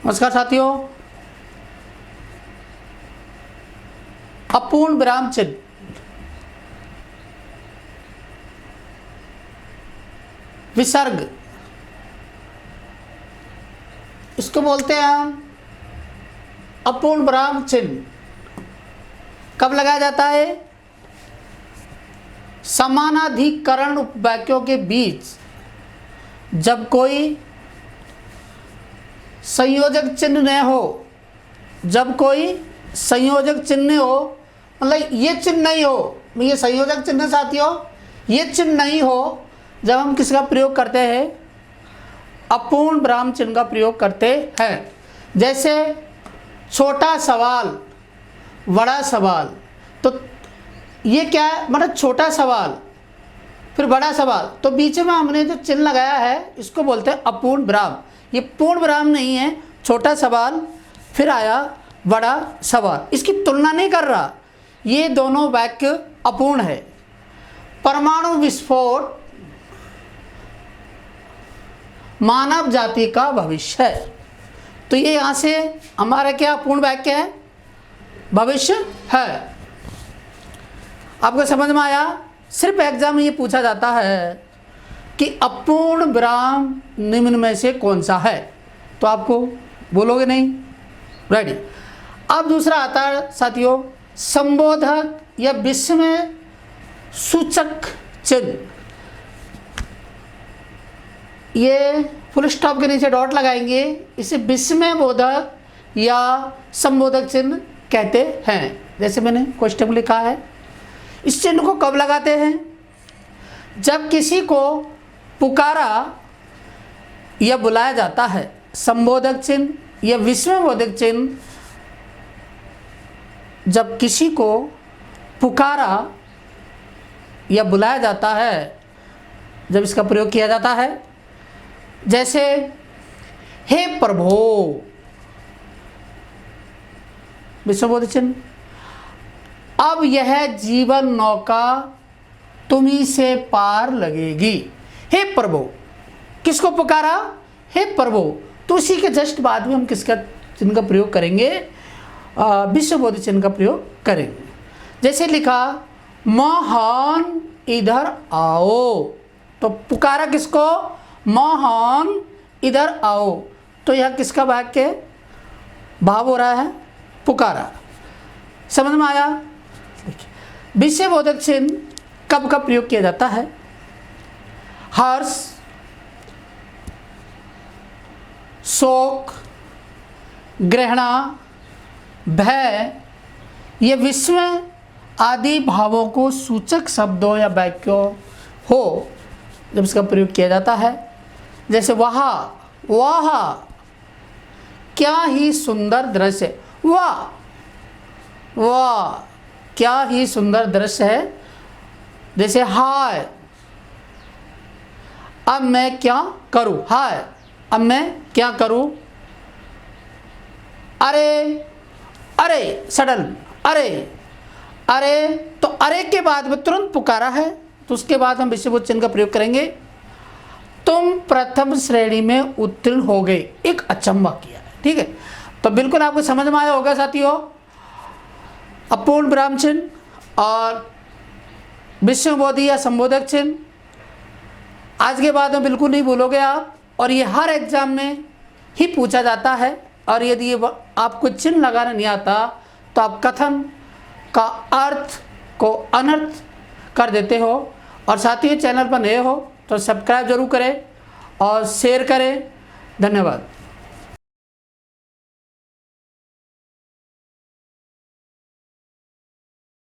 नमस्कार साथियों। अपूर्ण विराम चिन्ह, विसर्ग, इसको बोलते हैं हम अपूर्ण विराम चिन्ह। कब लगाया जाता है? समानाधिकरण उपवाक्यों के बीच जब कोई संयोजक चिन्ह न हो, जब कोई संयोजक चिन्ह हो, मतलब ये चिन्ह नहीं हो, ये संयोजक चिन्ह साथियों, ये चिन्ह नहीं हो, जब हम किसका प्रयोग करते हैं? अपूर्ण विराम चिन्ह का प्रयोग करते हैं। जैसे छोटा सवाल, बड़ा सवाल, तो ये क्या है? मतलब छोटा सवाल फिर बड़ा सवाल, तो बीच में हमने जो चिन्ह लगाया है इसको बोलते हैं अपूर्ण विराम। ये पूर्ण विराम नहीं है, छोटा सवाल फिर आया बड़ा सवाल, इसकी तुलना नहीं कर रहा, ये दोनों वाक्य अपूर्ण है। परमाणु विस्फोट मानव जाति का भविष्य है, तो ये यहाँ से हमारा क्या अपूर्ण वाक्य है? भविष्य है। आपको समझ में आया? सिर्फ एग्जाम में ये पूछा जाता है कि अपूर्ण विराम निम्न में से कौन सा है, तो आपको बोलोगे नहीं? रेडी। अब दूसरा आता है साथियों संबोधक या विस्मय सूचक चिन्ह। ये फुल स्टॉप के नीचे डॉट लगाएंगे, इसे विस्मय बोधक या संबोधक चिन्ह कहते हैं। जैसे मैंने क्वेश्चन में लिखा है, इस चिन्ह को कब लगाते हैं? जब किसी को पुकारा या बुलाया जाता है। संबोधक चिन्ह या विस्मयबोधक चिन्ह जब किसी को पुकारा या बुलाया जाता है, जब इसका प्रयोग किया जाता है। जैसे हे प्रभु, विस्मयबोधक चिन्ह। अब यह जीवन नौका तुम्ही से पार लगेगी। हे प्रभु, किसको पुकारा? हे प्रभु। तो उसी के जस्ट बाद में हम किसका चिन्ह का प्रयोग करेंगे? विस्मयबोधक चिन्ह का प्रयोग करेंगे। जैसे लिखा मोहन इधर आओ, तो पुकारा किसको? मोहन इधर आओ, तो यह किसका वाक्य है? भाव हो रहा है पुकारा। समझ में आया? विस्मयबोधक चिन्ह कब कब प्रयोग किया जाता है? हर्ष, शोक, घृणा, भय, ये विस्मय आदि भावों को सूचक शब्दों या वाक्यों हो जब इसका प्रयोग किया जाता है। जैसे वहा, वाह क्या ही सुंदर दृश्य, वाह वाह क्या ही सुंदर दृश्य है। जैसे हाय, अब मैं क्या करूं, हाय अब मैं क्या करूं। अरे अरे सडन, अरे अरे, तो अरे के बाद में तुरंत पुकारा है, तो उसके बाद हम विस्मयबोधक चिन्ह का प्रयोग करेंगे। तुम प्रथम श्रेणी में उत्तीर्ण हो गए, एक अचंभा किया है। ठीक है, तो बिल्कुल आपको समझ में आया होगा साथियों अपूर्ण विराम चिन्ह और विस्मयबोधक या संबोधक चिन्ह। आज के बाद में बिल्कुल नहीं भूलोगे आप, और ये हर एग्जाम में ही पूछा जाता है। और यदि ये आपको चिन्ह लगाना नहीं आता तो आप कथन का अर्थ को अनर्थ कर देते हो। और साथियों चैनल पर नए हो तो सब्सक्राइब जरूर करें और शेयर करें। धन्यवाद।